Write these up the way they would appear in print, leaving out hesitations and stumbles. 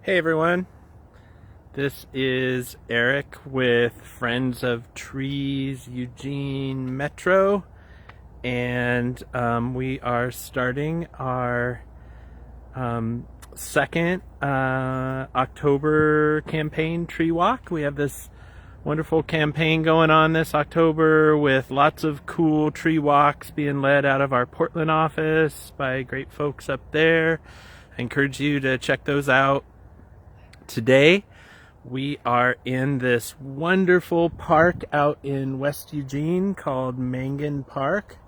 Hey everyone, this is Erik with Friends of Trees Eugene Metro, and we are starting our second October campaign tree walk. We have this wonderful campaign going on this October with lots of cool tree walks being led out of our Portland office by great folks up there. I encourage you to check those out. Today we are in this wonderful park out in West Eugene called Mangan Park,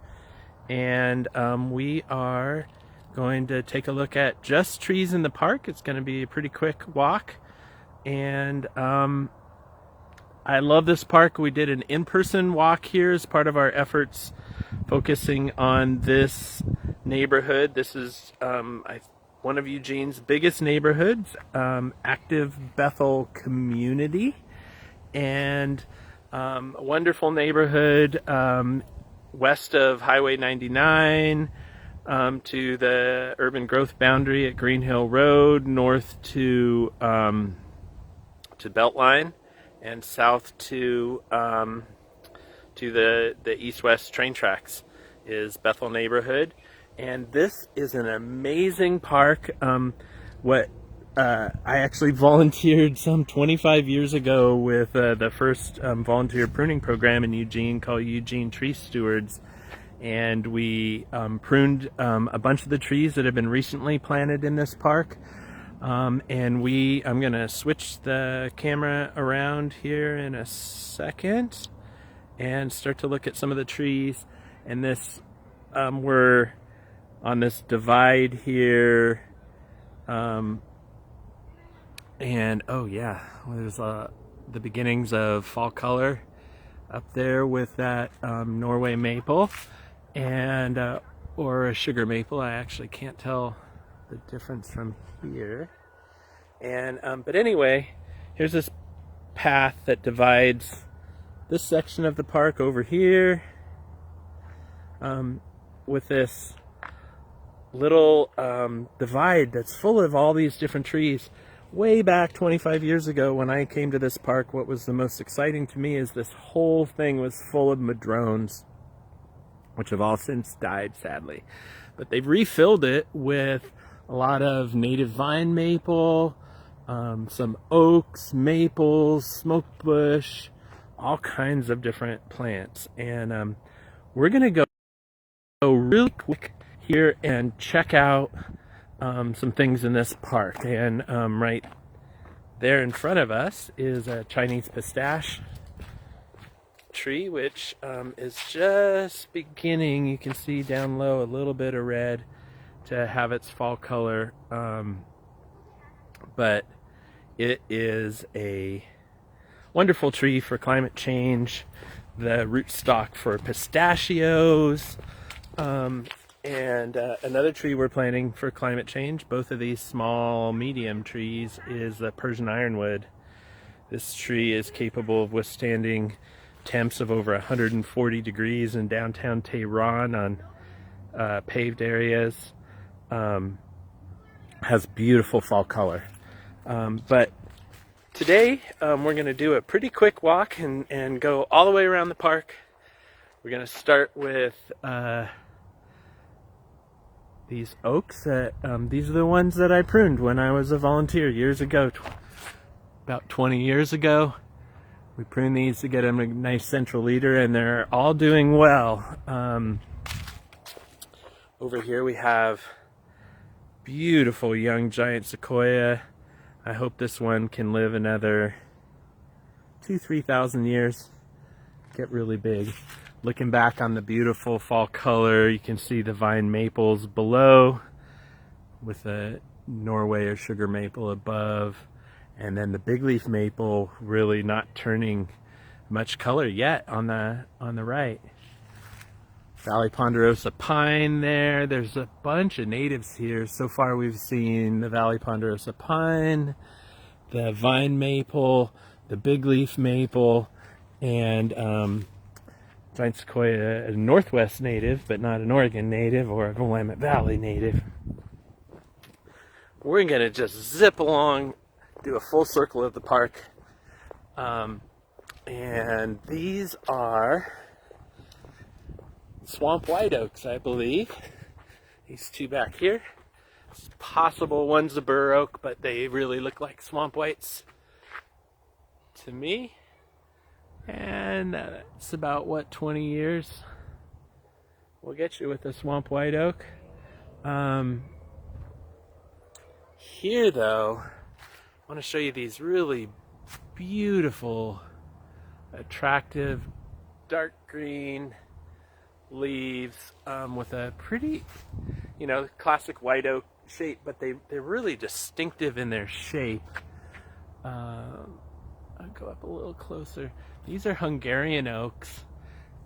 and we are going to take a look at just trees in the park. It's going to be a pretty quick walk, and I love this park. We did an in-person walk here as part of our efforts focusing on this neighborhood. This is one of Eugene's biggest neighborhoods, active Bethel community, and a wonderful neighborhood west of Highway 99 to the urban growth boundary at Green Hill Road, north to Beltline, and south to the east-west train tracks is Bethel neighborhood. And this is an amazing park. I actually volunteered some 25 years ago with the first volunteer pruning program in Eugene called Eugene Tree Stewards, and we pruned a bunch of the trees that have been recently planted in this park. I'm going to switch the camera around here in a second and start to look at some of the trees. And this we're on this divide here, and oh yeah, there's the beginnings of fall color up there with that Norway maple and or a sugar maple. I actually can't tell the difference from here. And but anyway, here's this path that divides this section of the park over here with this little divide that's full of all these different trees. Way back 25 years ago when I came to this park, what was the most exciting to me is this whole thing was full of madrones, which have all since died, sadly. But they've refilled it with a lot of native vine maple, some oaks, maples, smoke bush, all kinds of different plants. And we're gonna go really quick here and check out some things in this park. And right there in front of us is a Chinese pistache tree, which is just beginning, you can see down low, a little bit of red to have its fall color, but it is a wonderful tree for climate change, the rootstock for pistachios, and another tree we're planting for climate change, both of these small medium trees, is the Persian Ironwood. This tree is capable of withstanding temps of over 140 degrees in downtown Tehran on paved areas. Has beautiful fall color. But today we're going to do a pretty quick walk and go all the way around the park. We're going to start with these oaks. These are the ones that I pruned when I was a volunteer years ago, about 20 years ago. We pruned these to get them a nice central leader, and they're all doing well. Over here we have beautiful young giant Sequoia. I hope this one can live another 2,000-3,000 years, get really big. Looking back on the beautiful fall color, you can see the vine maples below with a Norway or sugar maple above, and then the big leaf maple really not turning much color yet on the right. Valley ponderosa pine there. There's a bunch of natives here. So far we've seen the Valley ponderosa pine, the vine maple, the big leaf maple, and giant Sequoia, a Northwest native, but not an Oregon native or a Willamette Valley native. We're gonna just zip along do a full circle of the park. And these are swamp white oaks, I believe. These two back here. It's possible one's a bur oak, but they really look like swamp whites to me. And it's about, what, 20 years we'll get you with a swamp white oak. Here, though, I want to show you these really beautiful, attractive, dark green leaves with a pretty, classic white oak shape, but they're really distinctive in their shape. I'll go up a little closer. These are Hungarian oaks,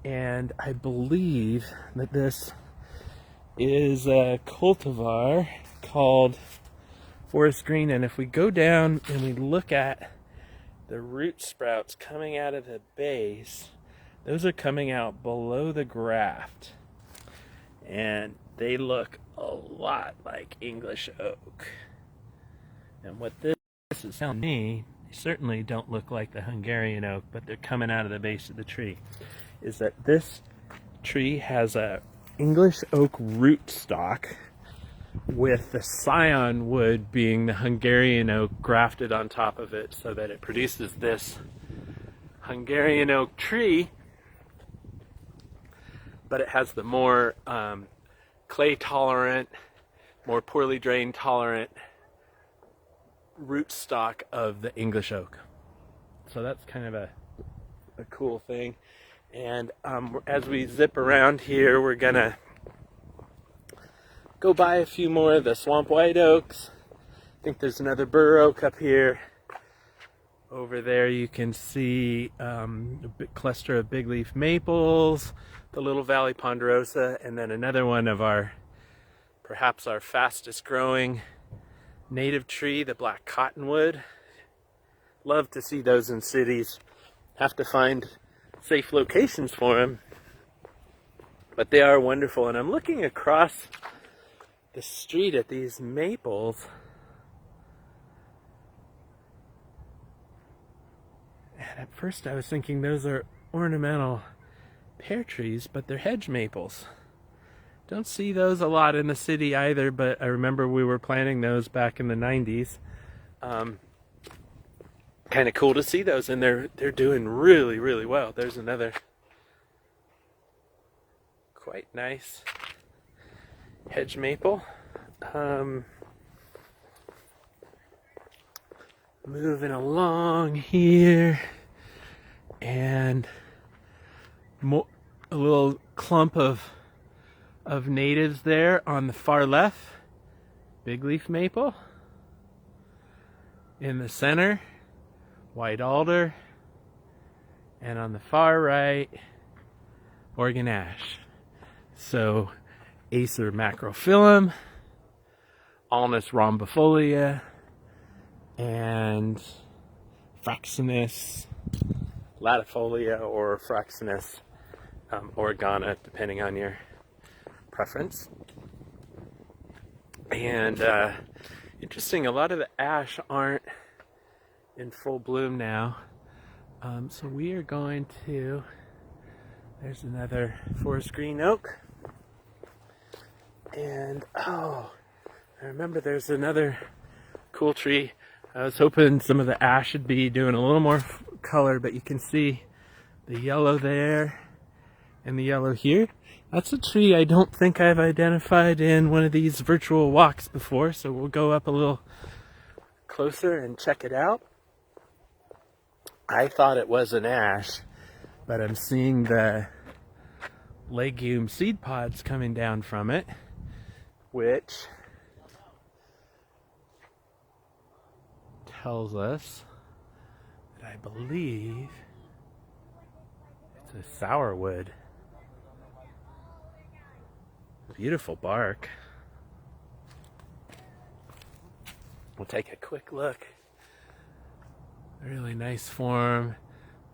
and I believe that this is a cultivar called forest green. And if we go down and we look at the root sprouts coming out of the base, those are coming out below the graft, and they look a lot like English oak. And what this is telling me, they certainly don't look like the Hungarian oak, but they're coming out of the base of the tree, is that this tree has a English oak root stock with the scion wood being the Hungarian oak grafted on top of it, so that it produces this Hungarian oak tree, but it has the more clay tolerant, more poorly drained tolerant root stock of the English oak. So that's kind of a cool thing. And as we zip around here, we're gonna go by a few more of the swamp white oaks. I think there's another bur oak up here. Over there you can see a big cluster of big leaf maples, the Little Valley ponderosa, and then another one of perhaps our fastest growing native tree, the black cottonwood. Love to see those in cities. Have to find safe locations for them, but they are wonderful. And I'm looking across the street at these maples, and at first I was thinking those are ornamental pear trees, but they're hedge maples. Don't see those a lot in the city either, but I remember we were planting those back in the 90s. Kind of cool to see those, and they're doing really, really well. There's another quite nice hedge maple. Moving along here, and a little clump of natives there on the far left, big leaf maple. In the center, white alder, and on the far right, Oregon ash. So Acer macrophyllum, Alnus rhombifolia, and Fraxinus latifolia, or Fraxinus oregana, depending on your preference. And interesting, a lot of the ash aren't in full bloom now. So we are going to, there's another forest green oak. And I remember there's another cool tree. I was hoping some of the ash would be doing a little more color, but you can see the yellow there and the yellow here. That's a tree I don't think I've identified in one of these virtual walks before, so we'll go up a little closer and check it out. I thought it was an ash, but I'm seeing the legume seed pods coming down from it, which tells us that I believe it's a sourwood. Beautiful bark. We'll take a quick look. Really nice form.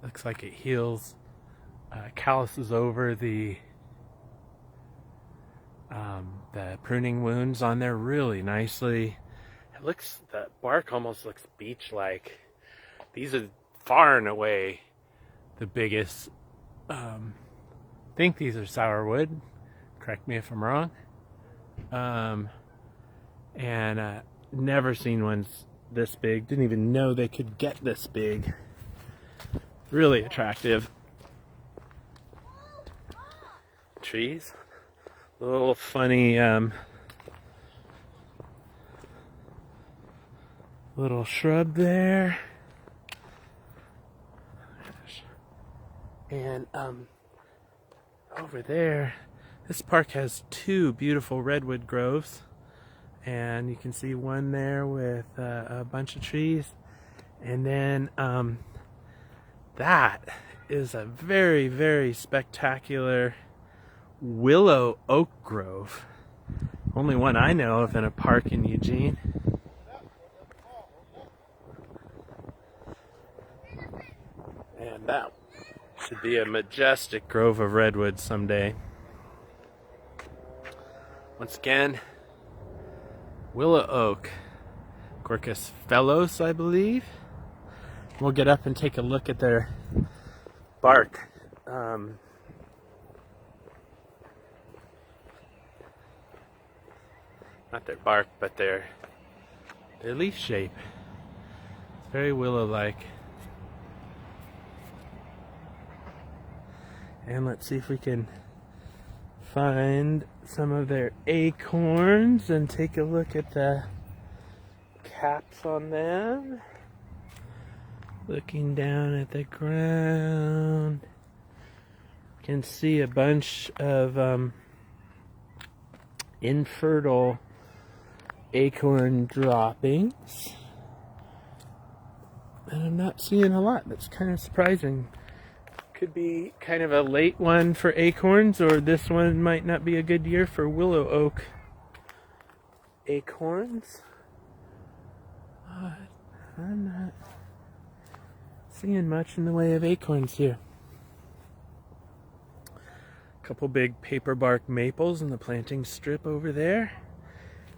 Looks like it heals, calluses over the pruning wounds on there really nicely. the bark almost looks beech-like. These are far and away the biggest. I think these are sourwood. Correct me if I'm wrong. And never seen ones this big. Didn't even know they could get this big. Really attractive trees. A little funny little shrub there. And over there, this park has two beautiful redwood groves. And you can see one there with a bunch of trees. And then that is a very, very spectacular Willow Oak grove. Only one I know of in a park in Eugene. And that should be a majestic grove of redwoods someday. Once again, Willow Oak, Quercus fellows, I believe. We'll get up and take a look at their bark. Not their bark, but their leaf shape. It's very willow-like. And let's see if we can find some of their acorns and take a look at the caps on them. Looking down at the ground, you can see a bunch of infertile acorn droppings. And I'm not seeing a lot. That's kind of surprising. Could be kind of a late one for acorns, or this one might not be a good year for willow oak acorns. I'm not seeing much in the way of acorns here. A couple big paper bark maples in the planting strip over there.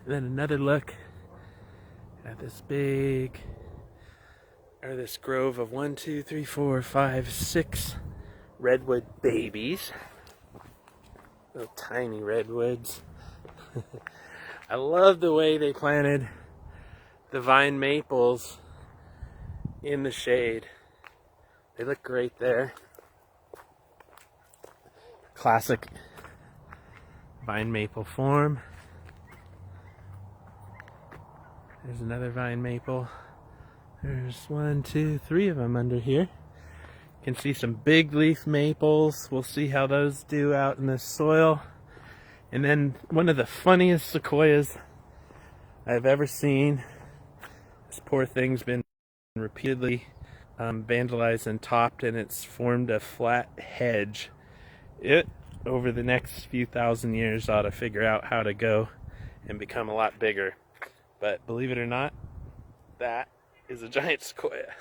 And then another look at this this grove of 1, 2, 3, 4, 5, 6 redwood babies. Little tiny redwoods. I love the way they planted the vine maples in the shade. They look great there. Classic vine maple form. There's another vine maple. There's 1, 2, 3 of them under here. You can see some big leaf maples. We'll see how those do out in the soil. And then one of the funniest sequoias I've ever seen. This poor thing's been repeatedly vandalized and topped, and it's formed a flat hedge. It, over the next few thousand years, ought to figure out how to go and become a lot bigger. But believe it or not, that is a giant sequoia.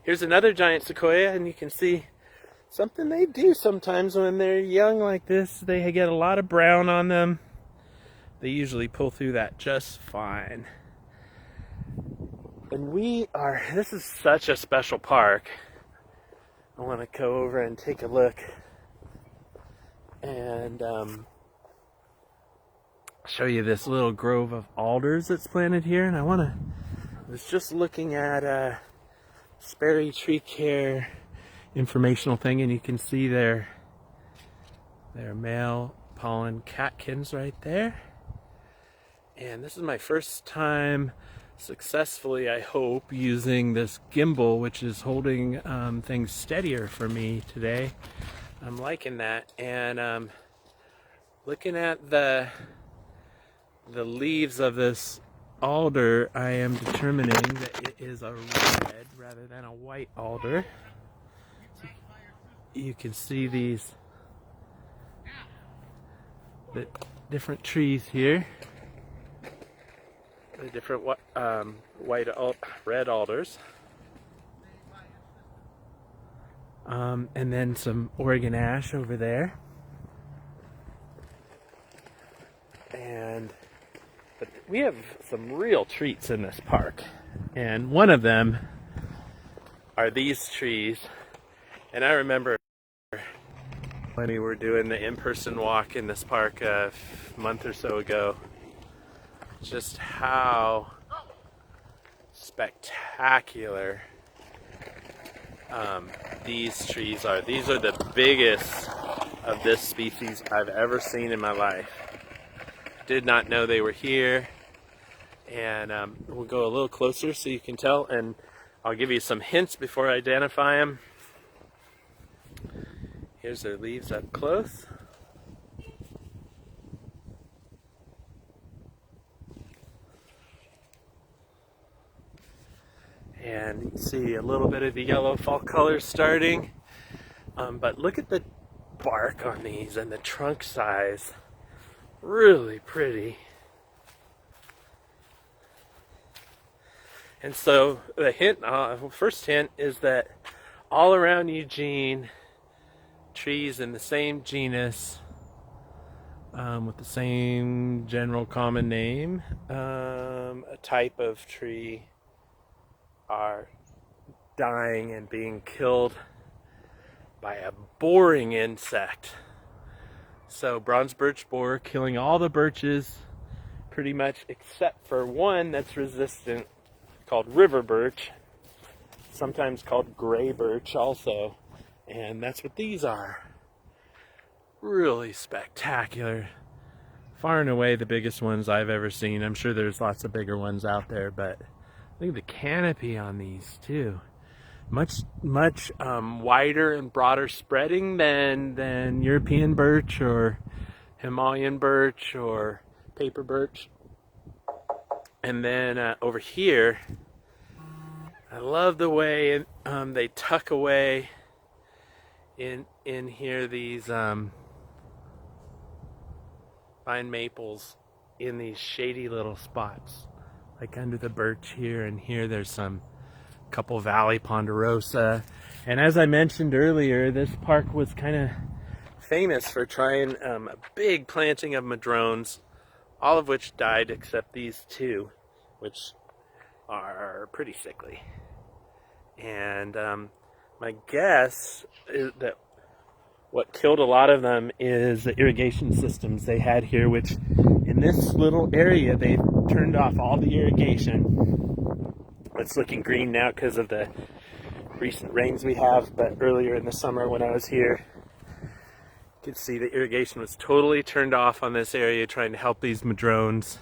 Here's another giant sequoia, and you can see something they do sometimes when they're young like this. They get a lot of brown on them. They usually pull through that just fine. And this is such a special park. I want to go over and take a look and show you this little grove of alders that's planted here. And I was just looking at Sperry Tree Care informational thing, and you can see their male pollen catkins right there. And this is my first time successfully, I hope, using this gimbal, which is holding things steadier for me today. I'm liking that. And looking at the leaves of this alder, I am determining that it is a red rather than a white alder. You can see the different trees here, the different red alders, and then some Oregon ash over there. But we have some real treats in this park, and one of them are these trees. And I remember when we were doing the in-person walk in this park a month or so ago, just how spectacular these trees are. These are the biggest of this species I've ever seen in my life. Did not know they were here, and we'll go a little closer so you can tell, and I'll give you some hints before I identify them. Here's their leaves up close. And you can see a little bit of the yellow fall colors starting. But look at the bark on these and the trunk size. Really pretty. And so the hint, first hint is that all around Eugene, trees in the same genus, with the same general common name, a type of tree, are dying and being killed by a boring insect. So bronze birch borer killing all the birches pretty much except for one that's resistant, called river birch, sometimes called gray birch also, and that's what these are. Really spectacular. Far and away the biggest ones I've ever seen. I'm sure there's lots of bigger ones out there, but look at the canopy on these too. Much wider and broader spreading than European birch or Himalayan birch or paper birch. And then over here, I love the way they tuck away in here these pine maples in these shady little spots, like under the birch here, and here there's some couple valley ponderosa. And as I mentioned earlier, this park was kind of famous for trying a big planting of madrones, all of which died except these two, which are pretty sickly. And my guess is that what killed a lot of them is the irrigation systems they had here, which in this little area they've turned off all the irrigation. It's looking green now because of the recent rains we have, but earlier in the summer when I was here, you could see the irrigation was totally turned off on this area trying to help these madrones.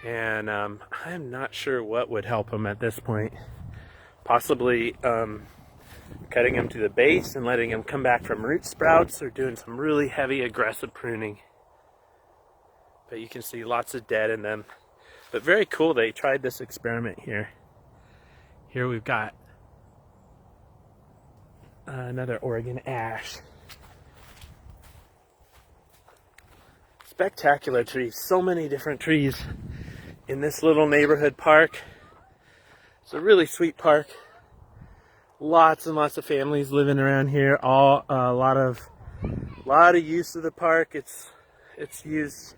And I'm not sure what would help them at this point. Possibly cutting them to the base and letting them come back from root sprouts, or doing some really heavy aggressive pruning. But you can see lots of dead in them. But very cool, they tried this experiment here. Here we've got another Oregon ash. Spectacular trees, so many different trees in this little neighborhood park. It's a really sweet park. Lots and lots of families living around here. A lot of use of the park. It's used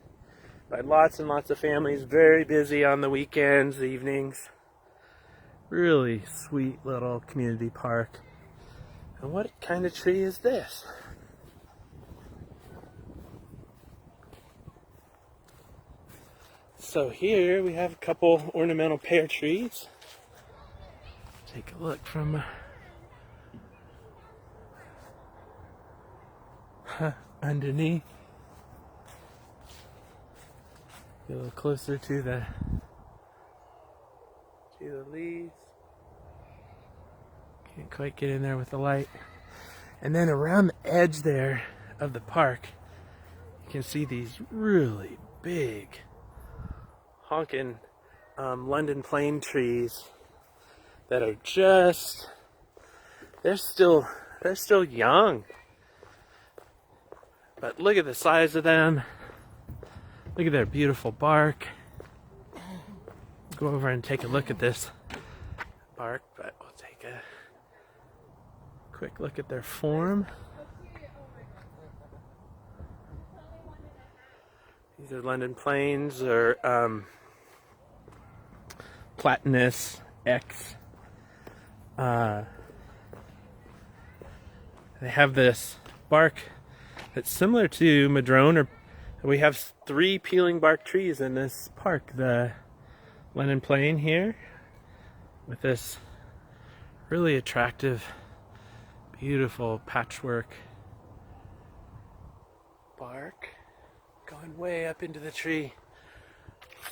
by lots and lots of families. Very busy on the weekends, evenings. Really sweet little community park. And what kind of tree is this? So here we have a couple ornamental pear trees. Take a look from underneath. Get a little closer to the leaves. Can't quite get in there with the light. And then around the edge there of the park, you can see these really big honking London plane trees that are just, they're still young. But look at the size of them. Look at their beautiful bark. Go over and take a look at this bark, but we'll take a quick look at their form. These These are London Plains or Platanus X. They have this bark that's similar to madrone, or we have 3 peeling bark trees in this park. The London Plain here with this really attractive, beautiful patchwork bark going way up into the tree,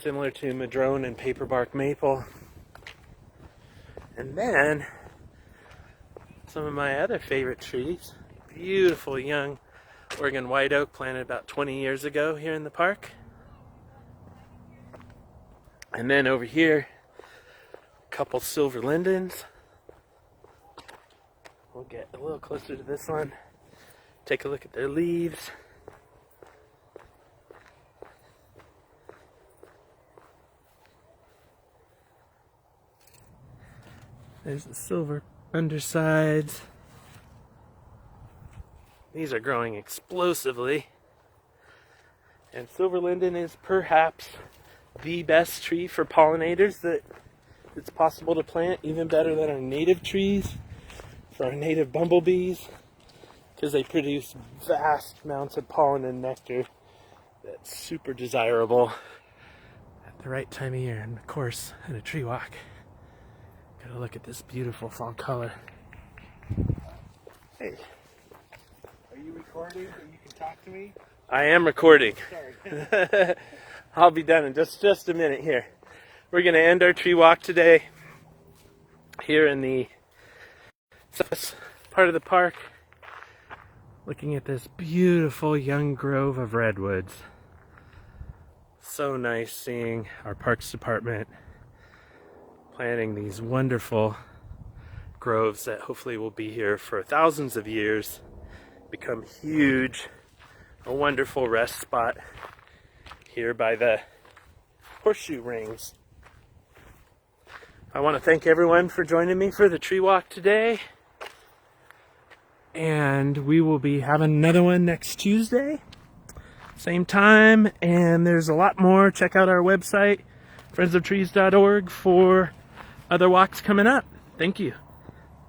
similar to madrone and paperbark maple. And then some of my other favorite trees, beautiful young Oregon white oak planted about 20 years ago here in the park. And then over here, a couple silver lindens. We'll get a little closer to this one, take a look at their leaves. There's the silver undersides. These are growing explosively. And silver linden is perhaps the best tree for pollinators that it's possible to plant, even better than our native trees, for our native bumblebees, because they produce vast amounts of pollen and nectar that's super desirable at the right time of year. And of course, in a tree walk, gotta look at this beautiful fall color. Hey. Are you recording so you can talk to me? I am recording. Sorry. I'll be done in just a minute here. We're gonna end our tree walk today here in the south part of the park, looking at this beautiful young grove of redwoods. So nice seeing our parks department planting these wonderful groves that hopefully will be here for thousands of years, become huge, a wonderful rest spot here by the horseshoe rings. I want to thank everyone for joining me for the tree walk today, and we will be having another one next Tuesday, same time, and there's a lot more. Check out our website, friendsoftrees.org, for other walks coming up. Thank you.